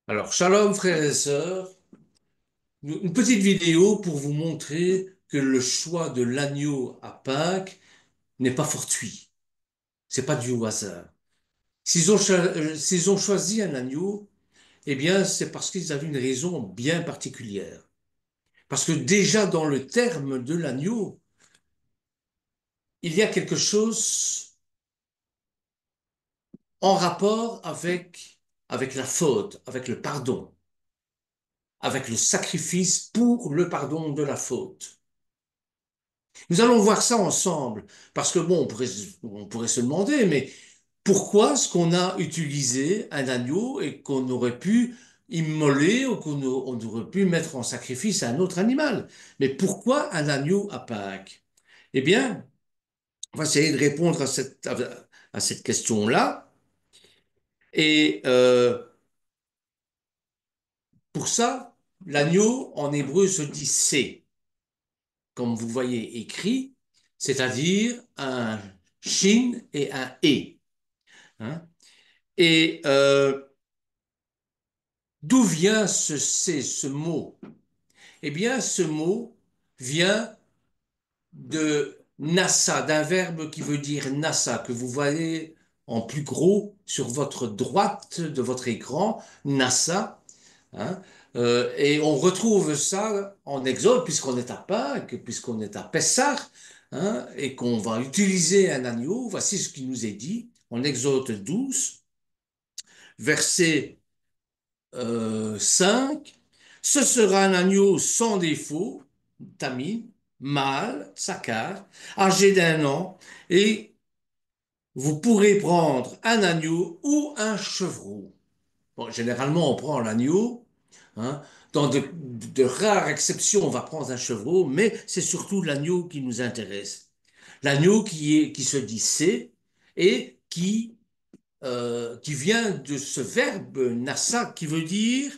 Alors, shalom frères et sœurs, une petite vidéo pour vous montrer que le choix de l'agneau à Pâques n'est pas fortuit, c'est pas dû au hasard. S'ils ont choisi un agneau, eh bien, c'est parce qu'ils avaient une raison bien particulière. Parce que déjà dans le terme de l'agneau, il y a quelque chose en rapport avec la faute, avec le pardon, avec le sacrifice pour le pardon de la faute. Nous allons voir ça ensemble, parce que bon, on pourrait se demander, mais pourquoi est-ce qu'on a utilisé un agneau et qu'on aurait pu immoler ou on aurait pu mettre en sacrifice un autre animal? Mais pourquoi un agneau à Pâques? Eh bien, on va essayer de répondre à cette question-là. Et pour ça, l'agneau en hébreu se dit sé, comme vous voyez écrit, c'est-à-dire un shin et un et. Hein. Et d'où vient ce mot? Eh bien, ce mot vient de nasa, d'un verbe qui veut dire nasa, que vous voyez en plus gros sur votre droite de votre écran, nasa. Hein. Et on retrouve ça en Exode, puisqu'on est à Pâques, puisqu'on est à Pessah, hein, et qu'on va utiliser un agneau. Voici ce qui nous est dit en Exode 12, verset 5, ce sera un agneau sans défaut, tamin, mâle, sakar, âgé d'un an, et vous pourrez prendre un agneau ou un chevreau. Bon, généralement, on prend l'agneau. Hein. Dans de rares exceptions, on va prendre un chevreau, mais c'est surtout l'agneau qui nous intéresse. L'agneau qui se dit c'est et qui vient de ce verbe nassa qui veut dire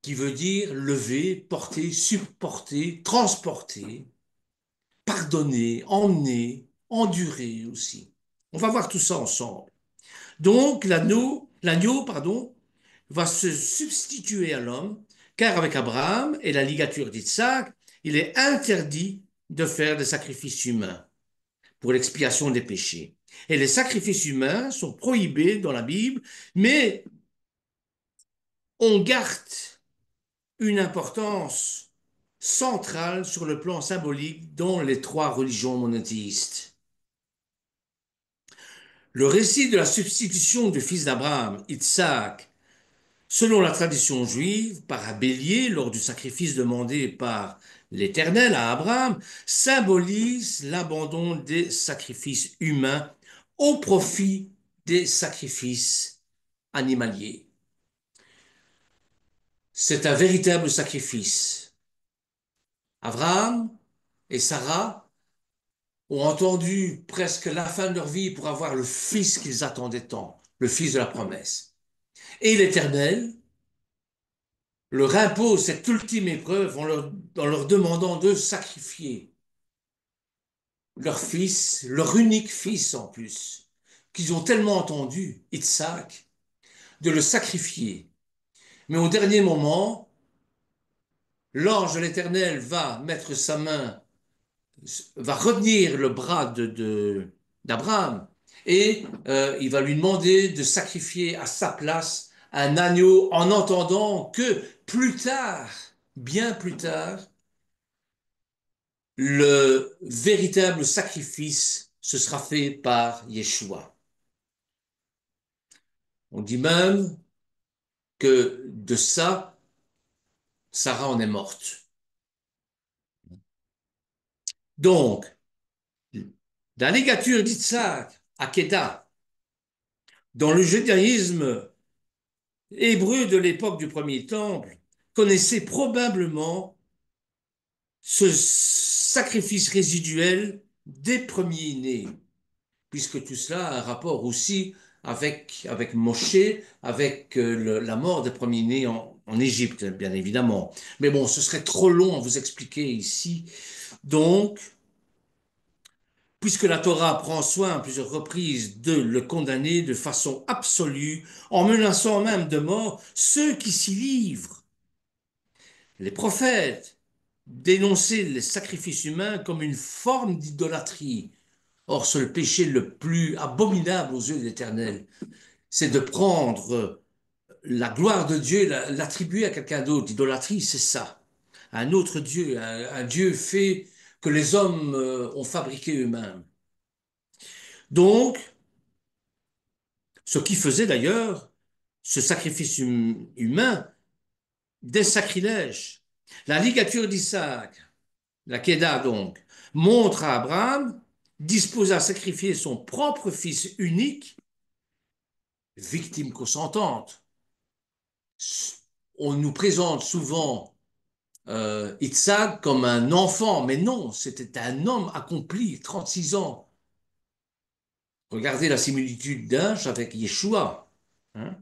lever, porter, supporter, transporter, pardonner, emmener, endurer aussi. On va voir tout ça ensemble. Donc l'agneau, va se substituer à l'homme, car avec Abraham et la ligature d'Isaac, il est interdit de faire des sacrifices humains pour l'expiation des péchés. Et les sacrifices humains sont prohibés dans la Bible, mais on garde une importance centrale sur le plan symbolique dans les trois religions monothéistes. Le récit de la substitution du fils d'Abraham, Isaac, selon la tradition juive, par un bélier lors du sacrifice demandé par l'Éternel à Abraham, symbolise l'abandon des sacrifices humains au profit des sacrifices animaliers. C'est un véritable sacrifice. Abraham et Sarah ont attendu presque la fin de leur vie pour avoir le fils qu'ils attendaient tant, le fils de la promesse. Et l'Éternel leur impose cette ultime épreuve en leur demandant de sacrifier leur fils, leur unique fils en plus, qu'ils ont tellement entendu, Isaac, de le sacrifier. Mais au dernier moment, l'ange de l'Éternel va mettre sa main, va retenir le bras d'Abraham et il va lui demander de sacrifier à sa place un agneau en entendant que plus tard, bien plus tard, le véritable sacrifice se sera fait par Yeshua. On dit même que de ça, Sarah en est morte. Donc, la ligature d'Isaac à Kedah, dans le judaïsme hébreu de l'époque du premier temple, connaissait probablement ce sacrifice résiduel des premiers-nés, puisque tout cela a un rapport aussi avec Moshe, avec la mort des premiers-nés en Égypte, bien évidemment. Mais bon, ce serait trop long à vous expliquer ici. Donc, puisque la Torah prend soin à plusieurs reprises de le condamner de façon absolue, en menaçant même de mort ceux qui s'y livrent. Les prophètes dénonçaient les sacrifices humains comme une forme d'idolâtrie. Or, c'est le péché le plus abominable aux yeux de l'Éternel, c'est de prendre la gloire de Dieu, l'attribuer à quelqu'un d'autre. Idolâtrie, c'est ça. Un autre Dieu, un Dieu fait que les hommes ont fabriqué eux-mêmes. Donc, ce qui faisait d'ailleurs ce sacrifice humain des sacrilèges. La ligature d'Isaac, la Kéda donc, montre à Abraham disposé à sacrifier son propre fils unique, victime consentante. On nous présente souvent Isaac comme un enfant, mais non, c'était un homme accompli, 36 ans. Regardez la similitude d'Ange avec Yeshua. Hein.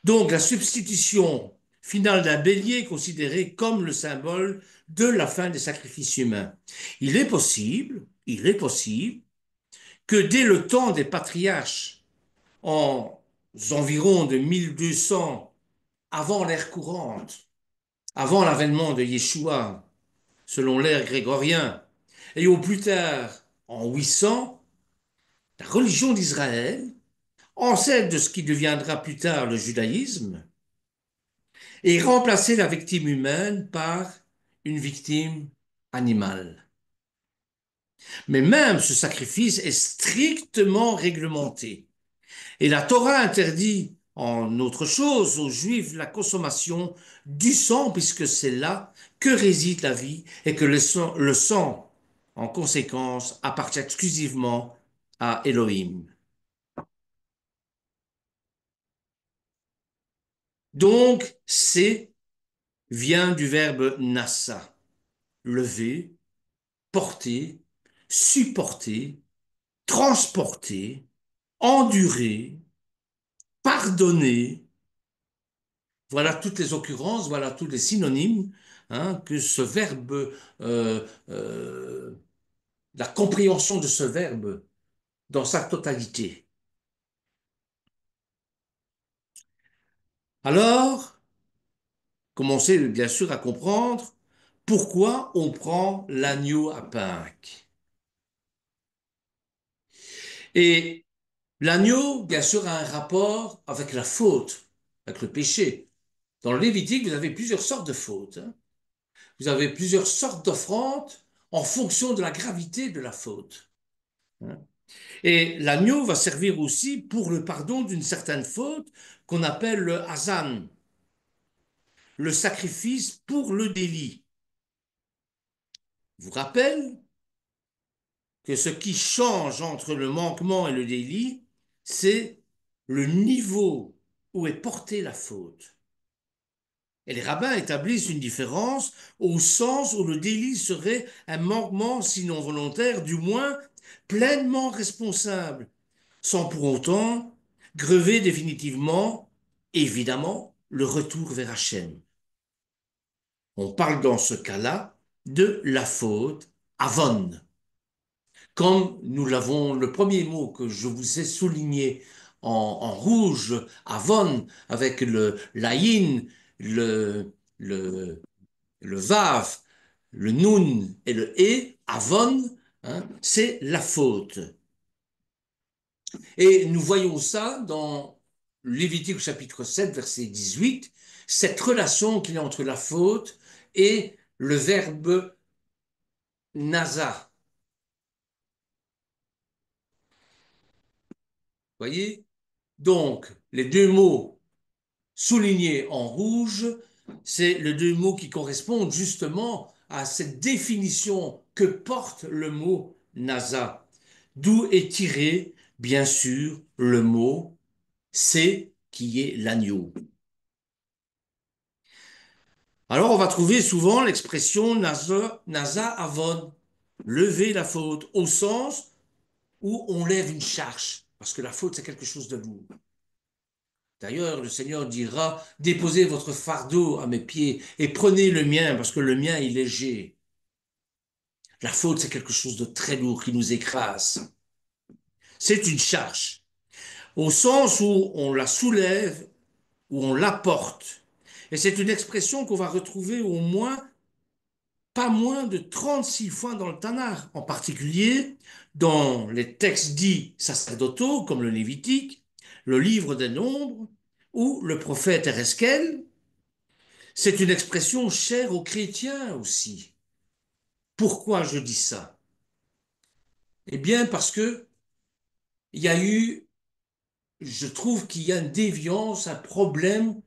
Donc la substitution finale d'un bélier est considérée comme le symbole de la fin des sacrifices humains. Il est possible que dès le temps des patriarches, en environ de 1200 avant l'ère courante, avant l'avènement de Yeshua, selon l'ère grégorien, et au plus tard, en 800, la religion d'Israël, ancêtre de ce qui deviendra plus tard le judaïsme, et remplacer la victime humaine par une victime animale. Mais même ce sacrifice est strictement réglementé. Et la Torah interdit, en autre chose, aux Juifs la consommation du sang, puisque c'est là que réside la vie et que le sang, en conséquence, appartient exclusivement à Elohim. Donc, c'est vient du verbe nassa, lever, porter, supporter, transporter, endurer, pardonner. Voilà toutes les occurrences, voilà tous les synonymes hein, que ce verbe, euh, euh, la compréhension de ce verbe dans sa totalité. Alors, commencez bien sûr à comprendre pourquoi on prend l'agneau à Pâques. Et l'agneau, bien sûr, a un rapport avec la faute, avec le péché. Dans le Lévitique, vous avez plusieurs sortes de fautes. Hein. Vous avez plusieurs sortes d'offrandes en fonction de la gravité de la faute. Hein. Et l'agneau va servir aussi pour le pardon d'une certaine faute qu'on appelle le hazan, le sacrifice pour le délit. Je vous rappelle que ce qui change entre le manquement et le délit, c'est le niveau où est portée la faute. Et les rabbins établissent une différence au sens où le délit serait un manquement, sinon volontaire, du moins pleinement responsable, sans pour autant grever définitivement, évidemment, le retour vers Hachem. On parle dans ce cas-là de la faute avon. Comme nous l'avons, le premier mot que je vous ai souligné en rouge, avon, avec le l'aïn, le, le, le vav, le nun et le e, avon, hein, c'est la faute. Et nous voyons ça dans Lévitique chapitre 7, verset 18, cette relation qu'il y a entre la faute et le verbe nasa. Voyez? Donc, les deux mots soulignés en rouge, c'est les deux mots qui correspondent justement à cette définition que porte le mot nasa, d'où est tiré, bien sûr, le mot c'est qui est l'agneau. Alors, on va trouver souvent l'expression nasa avon, lever la faute, au sens où on lève une charge, parce que la faute, c'est quelque chose de lourd. D'ailleurs, le Seigneur dira, déposez votre fardeau à mes pieds et prenez le mien, parce que le mien est léger. La faute, c'est quelque chose de très lourd qui nous écrase. C'est une charge, au sens où on la soulève, où on la porte. Et c'est une expression qu'on va retrouver au moins, pas moins de 36 fois dans le Tanakh, en particulier dans les textes dits sacerdotaux, comme le Lévitique, le livre des Nombres, ou le prophète Ereskel. C'est une expression chère aux chrétiens aussi. Pourquoi je dis ça? Eh bien, parce que il y a eu, je trouve qu'il y a une déviance, un problème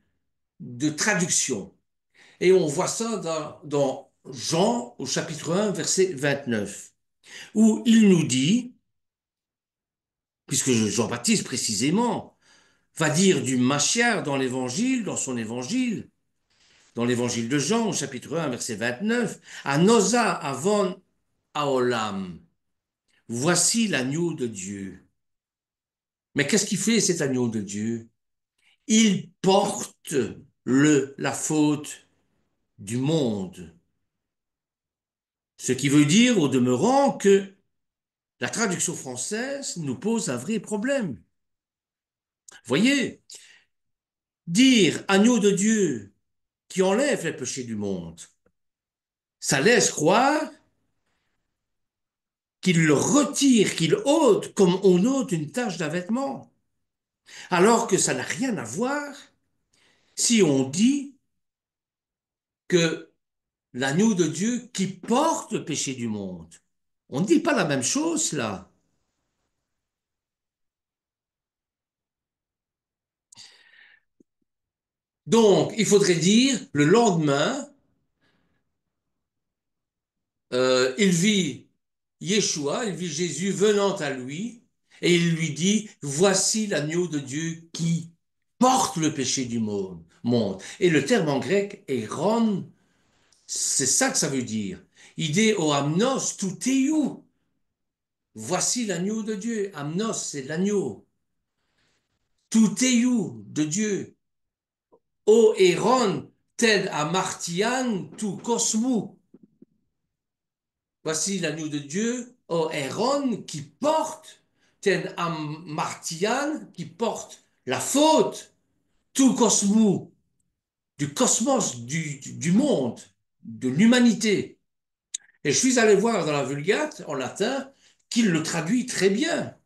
de traduction. Et on voit ça dans Jean au chapitre 1, verset 29, où il nous dit, puisque Jean-Baptiste précisément va dire du Machiar dans l'évangile, dans son évangile, dans l'évangile de Jean au chapitre 1, verset 29, Anosa avon haolam. Voici l'agneau de Dieu. Mais qu'est-ce qu'il fait cet agneau de Dieu? Il porte la faute du monde. Ce qui veut dire, au demeurant, que la traduction française nous pose un vrai problème. Voyez, dire agneau de Dieu qui enlève les péchés du monde, ça laisse croire qu'il le retire, qu'il ôte comme on ôte une tache d'un vêtement, alors que ça n'a rien à voir si on dit que l'agneau de Dieu qui porte le péché du monde. On ne dit pas la même chose là. Donc, il faudrait dire le lendemain, il vit Yeshua, il vit Jésus venant à lui, et il lui dit, voici l'agneau de Dieu qui porte le péché du monde. Et le terme en grec est ron, c'est ça que ça veut dire. Idée o amnos tout teiou. Voici l'agneau de Dieu. Amnos, c'est l'agneau. Tout teiou de Dieu. O Héron, tel amartian tout cosmou. Voici l'agneau de Dieu, ô Héron, qui porte, tel amartian, qui porte la faute, tout cosmou, du cosmos, du monde, de l'humanité. Et je suis allé voir dans la Vulgate, en latin, qu'il le traduit très bien.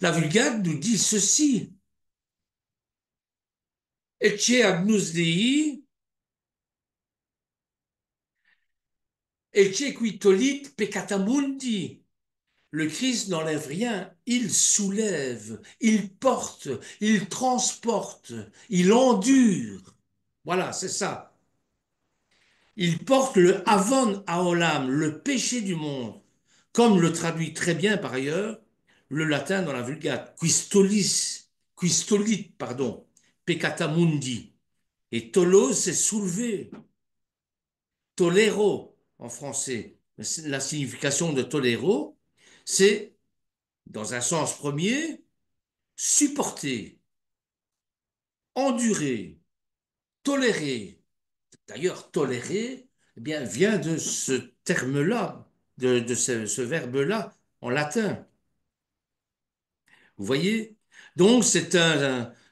La Vulgate nous dit ceci. Ecce agnus Dei, ecce qui tolit peccata mundi. Le Christ n'enlève rien, il soulève, il porte, il transporte, il endure. Voilà, c'est ça. Il porte le avon aolam, le péché du monde, comme le traduit très bien par ailleurs le latin dans la Vulgate, quistolit, pardon, peccata mundi. Et tolos, c'est soulever, tolero en français. La signification de tolero, c'est, dans un sens premier, supporter, endurer, tolérer. D'ailleurs, tolérer, eh bien, vient de ce terme-là, de ce verbe-là en latin. Vous voyez? Donc,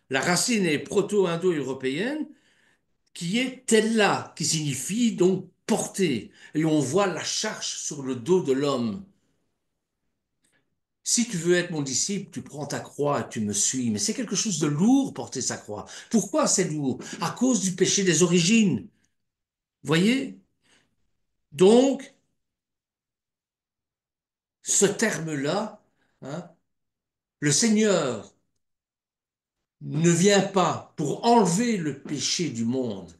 la racine est proto-indo-européenne qui est tella, qui signifie donc porter. Et on voit la charge sur le dos de l'homme. Si tu veux être mon disciple, tu prends ta croix et tu me suis. Mais c'est quelque chose de lourd, porter sa croix. Pourquoi c'est lourd? À cause du péché des origines. Voyez? Donc, ce terme-là, hein, le Seigneur ne vient pas pour enlever le péché du monde.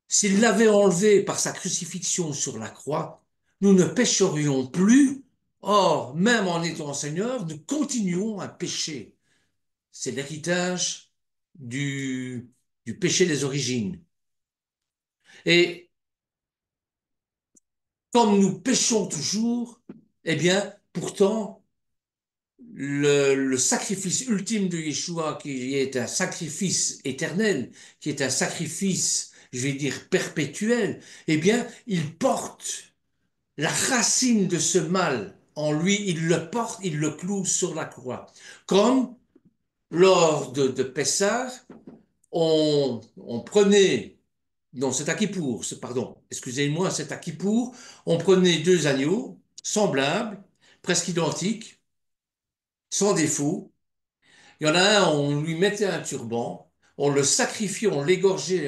S'il l'avait enlevé par sa crucifixion sur la croix, nous ne pécherions plus. Or, même en étant Seigneur, nous continuons à pécher. C'est l'héritage du, du péché des origines. Et comme nous péchons toujours, eh bien, pourtant, le sacrifice ultime de Yeshua, qui est un sacrifice éternel, qui est un sacrifice, je vais dire, perpétuel, eh bien, il porte la racine de ce mal en lui, il le porte, il le cloue sur la croix. Comme lors de Pessah, on prenait, non, c'est à Kippour, pardon, excusez-moi, c'est à Kippour, on prenait deux agneaux semblables, presque identiques, sans défaut. Il y en a un, on lui mettait un turban, on le sacrifiait, on l'égorgeait,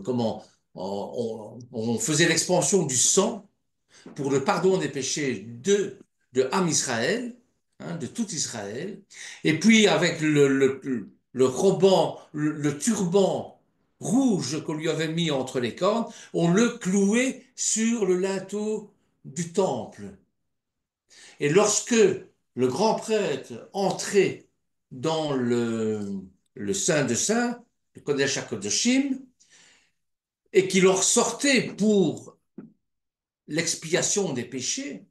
comment, on faisait l'expansion du sang pour le pardon des péchés de Am Israël, hein, de tout Israël. Et puis avec le roban, le turban rouge qu'on lui avait mis entre les cornes, on le clouait sur le linteau du temple. Et lorsque le grand prêtre entrait dans le Saint de Saints, le Kodesh HaKodeshim, et qu'il leur sortait pour l'expiation des péchés,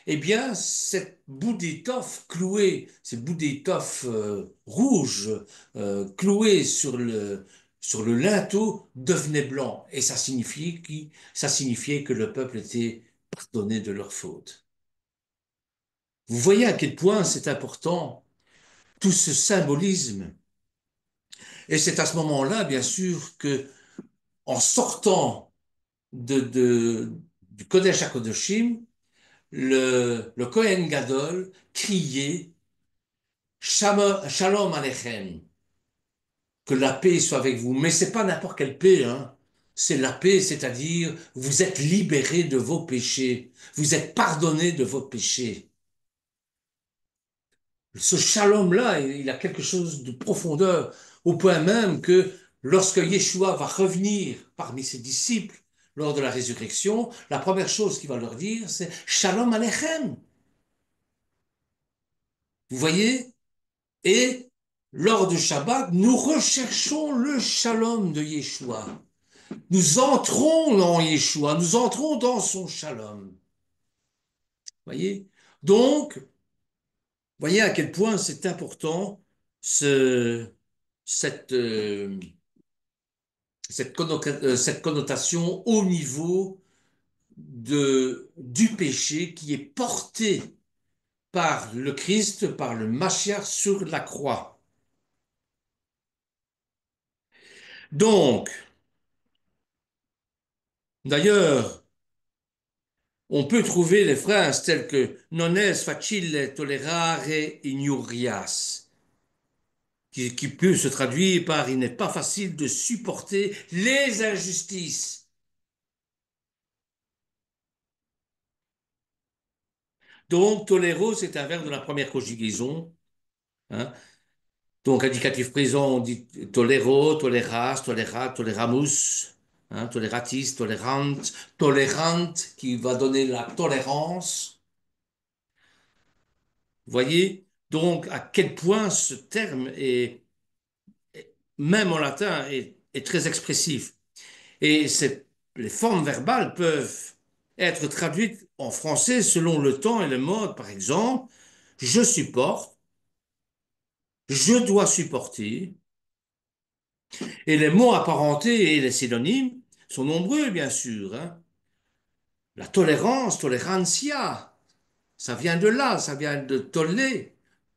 eh bien, cette bout d'étoffe clouée, cette bout d'étoffe rouge clouée sur le linteau devenait blanc. Et ça signifiait que le peuple était pardonné de leurs fautes. Vous voyez à quel point c'est important tout ce symbolisme. Et c'est à ce moment-là, bien sûr, que en sortant du Kodesh HaKodeshim, le Kohen Gadol criait Shalom Aleichem, que la paix soit avec vous. Mais c'est pas n'importe quelle paix, hein. C'est la paix, c'est-à-dire vous êtes libérés de vos péchés, vous êtes pardonnés de vos péchés. Ce shalom-là, il a quelque chose de profondeur, au point même que lorsque Yeshua va revenir parmi ses disciples lors de la résurrection, la première chose qu'il va leur dire, c'est Shalom Aleichem. Vous voyez? Et lors du Shabbat, nous recherchons le shalom de Yeshua. Nous entrons dans Yeshua, nous entrons dans son shalom. Voyez? Donc, voyez à quel point c'est important ce, cette, cette connotation au niveau du péché qui est porté par le Christ, par le Mashiach sur la croix. Donc, d'ailleurs, on peut trouver des phrases telles que non es facile tolerare injurias, qui peut se traduire par il n'est pas facile de supporter les injustices. Donc, tolero, c'est un verbe de la première conjugaison. Hein. Donc, indicatif présent, on dit tolero, toleras, tolerat, toleramus, hein, toleratis, tolérante, tolérante, qui va donner la tolérance. Vous voyez donc à quel point ce terme est, même en latin, est très expressif. Et les formes verbales peuvent être traduites en français selon le temps et le mode. Par exemple, je supporte, je dois supporter. Et les mots apparentés et les synonymes sont nombreux, bien sûr. Hein. La tolérance, tolerantia, ça vient de là, ça vient de toller,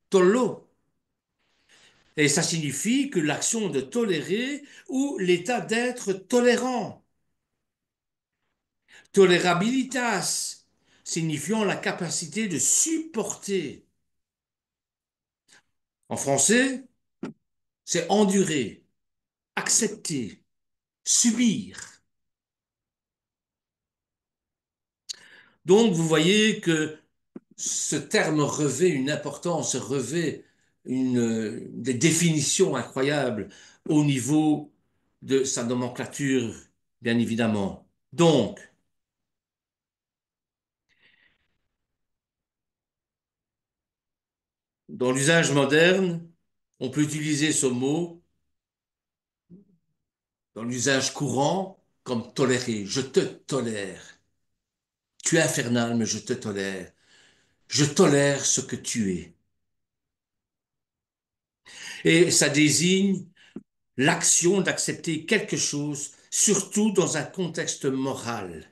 tollo. Et ça signifie que l'action de tolérer ou l'état d'être tolérant. Tolerabilitas, signifiant la capacité de supporter. En français, c'est endurer, accepter, subir. Donc, vous voyez que ce terme revêt une importance, revêt des définitions incroyables au niveau de sa nomenclature, bien évidemment. Donc, dans l'usage moderne, on peut utiliser ce mot dans l'usage courant comme tolérer. Je te tolère. Tu es infernal, mais je te tolère. Je tolère ce que tu es. Et ça désigne l'action d'accepter quelque chose, surtout dans un contexte moral,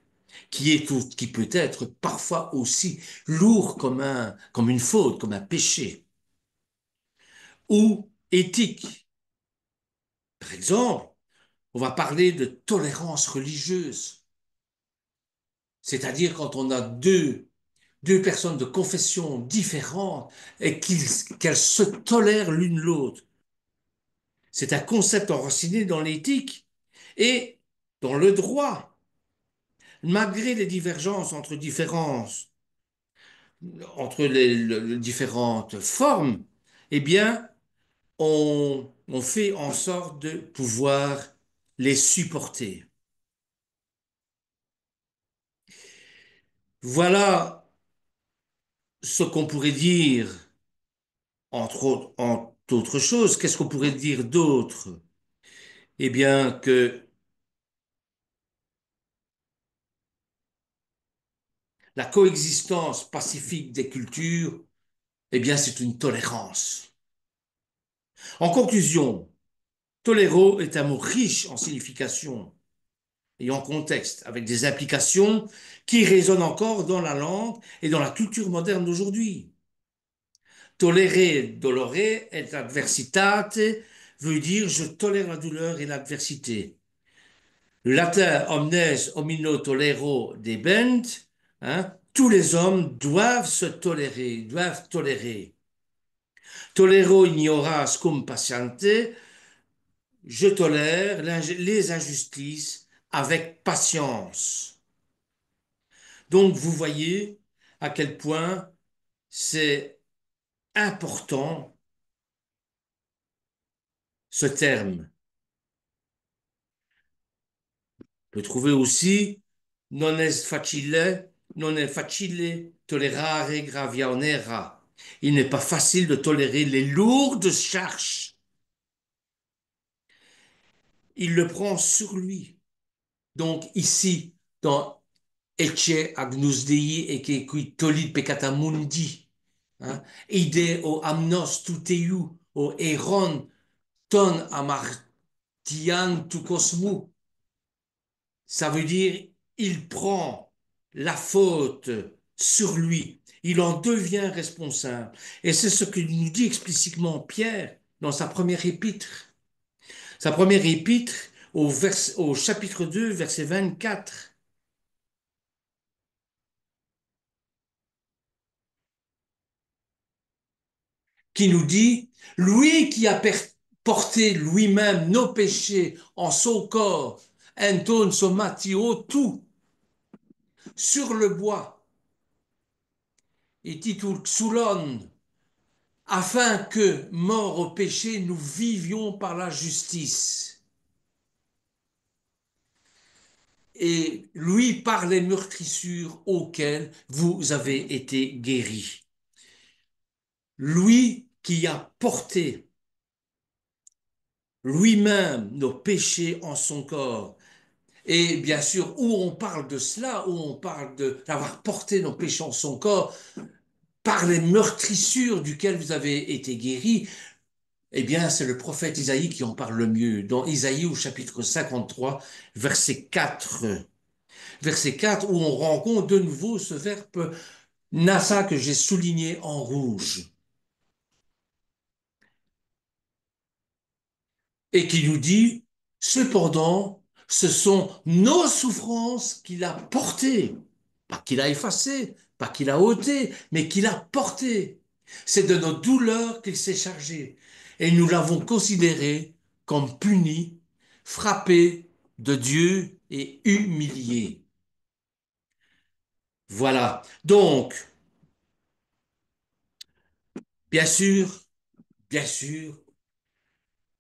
qui peut être parfois aussi lourd comme une faute, comme un péché, ou éthique. Par exemple, on va parler de tolérance religieuse, c'est-à-dire quand on a deux personnes de confession différentes et qu'elles se tolèrent l'une l'autre. C'est un concept enraciné dans l'éthique et dans le droit. Malgré les divergences entre les différentes formes, eh bien, on fait en sorte de pouvoir les supporter. Voilà ce qu'on pourrait dire, entre autres choses. Qu'est-ce qu'on pourrait dire d'autre? Eh bien, que la coexistence pacifique des cultures, eh bien, c'est une tolérance. En conclusion, toléro est un mot riche en signification et en contexte, avec des implications qui résonnent encore dans la langue et dans la culture moderne d'aujourd'hui. Tolere, dolore et adversitate veut dire je tolère la douleur et l'adversité. Le latin omnes homino tolero debent, hein, tous les hommes doivent se tolérer, doivent tolérer. Tolero ignoras cum patiente, je tolère les injustices avec patience. Donc vous voyez à quel point c'est important ce terme. On peut trouver aussi non è facile tollerare gravia onera. Il n'est pas facile de tolérer les lourdes charges. Il le prend sur lui. Donc ici, dans Ecce agnus Dei et que qui tolit peccata mundi, hein, ide o amnos tuteiu o eron ton amartian tu cosmu. Ça veut dire, il prend la faute sur lui. Il en devient responsable. Et c'est ce que nous dit explicitement Pierre dans sa première épître. Sa première épître au chapitre 2, verset 24, qui nous dit, lui qui a porté lui-même nos péchés en son corps, enton somatio tout, sur le bois, et titul xulon, afin que, morts au péché, nous vivions par la justice. Et lui par les meurtrissures auxquelles vous avez été guéris. Lui qui a porté lui-même nos péchés en son corps. Et bien sûr, où on parle de cela, où on parle d'avoir porté nos péchés en son corps, par les meurtrissures duquel vous avez été guéris, eh bien, c'est le prophète Isaïe qui en parle le mieux. Dans Isaïe au chapitre 53, verset 4. Verset 4, où on rencontre de nouveau ce verbe nasa que j'ai souligné en rouge. Et qui nous dit, cependant, ce sont nos souffrances qu'il a portées. Pas qu'il a effacées, pas qu'il a ôtées, mais qu'il a portées. C'est de nos douleurs qu'il s'est chargé. Et nous l'avons considéré comme puni, frappé de Dieu et humilié. Voilà. Donc, bien sûr, bien sûr,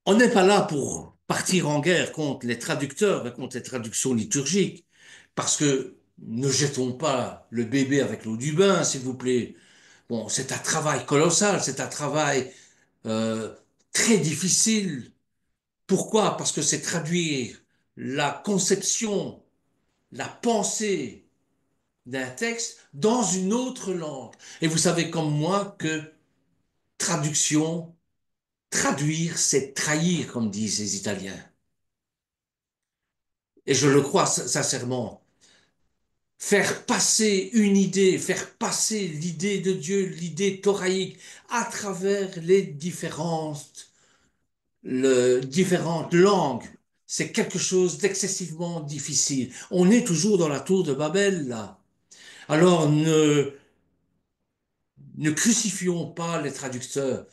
on n'est pas là pour partir en guerre contre les traducteurs et contre les traductions liturgiques, parce que ne jetons pas le bébé avec l'eau du bain, s'il vous plaît. Bon, c'est un travail colossal, c'est un travail euh, très difficile. Pourquoi? Parce que c'est traduire la conception, la pensée d'un texte dans une autre langue. Et vous savez comme moi que traduction, traduire, c'est trahir, comme disent les Italiens. Et je le crois sincèrement. faire passer une idée, faire passer l'idée de Dieu, l'idée thoraïque, à travers les différentes langues. C'est quelque chose d'excessivement difficile. On est toujours dans la tour de Babel, là. Alors ne crucifions pas les traducteurs.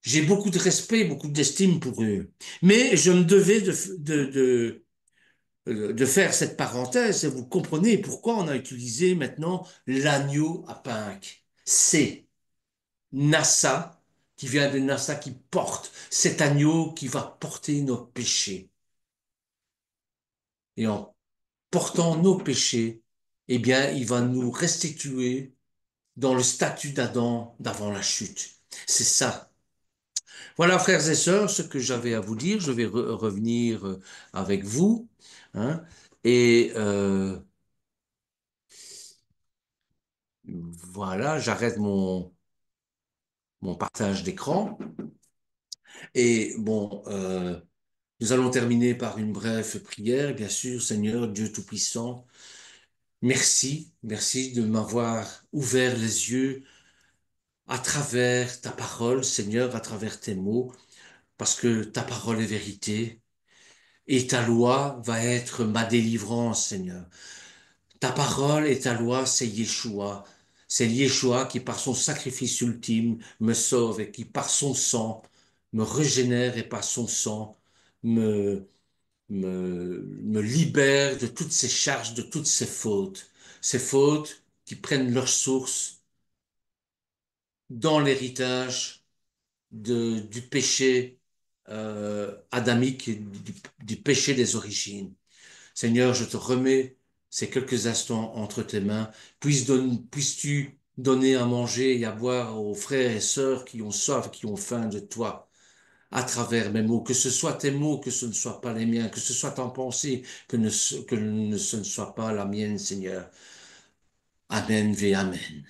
J'ai beaucoup de respect, beaucoup d'estime pour eux. Mais je me devais de faire cette parenthèse et vous comprenez pourquoi on a utilisé maintenant l'agneau à Pâques. C'est NASA, qui vient de NASA, qui porte cet agneau qui va porter nos péchés. Et en portant nos péchés, eh bien, il va nous restituer dans le statut d'Adam d'avant la chute. C'est ça. Voilà, frères et sœurs, ce que j'avais à vous dire. Je vais revenir avec vous. Hein, et voilà, j'arrête mon partage d'écran. Et bon, nous allons terminer par une brève prière, bien sûr. Seigneur, Dieu Tout-Puissant, merci, merci de m'avoir ouvert les yeux à travers ta parole, Seigneur, à travers tes mots, parce que ta parole est vérité et ta loi va être ma délivrance, Seigneur. Ta parole et ta loi, c'est Yeshua. C'est Yeshua qui, par son sacrifice ultime, me sauve et qui, par son sang, me régénère et par son sang, me, me libère de toutes ces charges, de toutes ces fautes qui prennent leur source dans l'héritage du péché adamique, et du péché des origines. Seigneur, je te remets ces quelques instants entre tes mains. Puisses-tu donner à manger et à boire aux frères et sœurs qui ont soif, qui ont faim de toi, à travers mes mots, que ce soit tes mots, que ce ne soit pas les miens, que ce soit en pensée, que ce ne soit pas la mienne, Seigneur. Amen, ve Amen.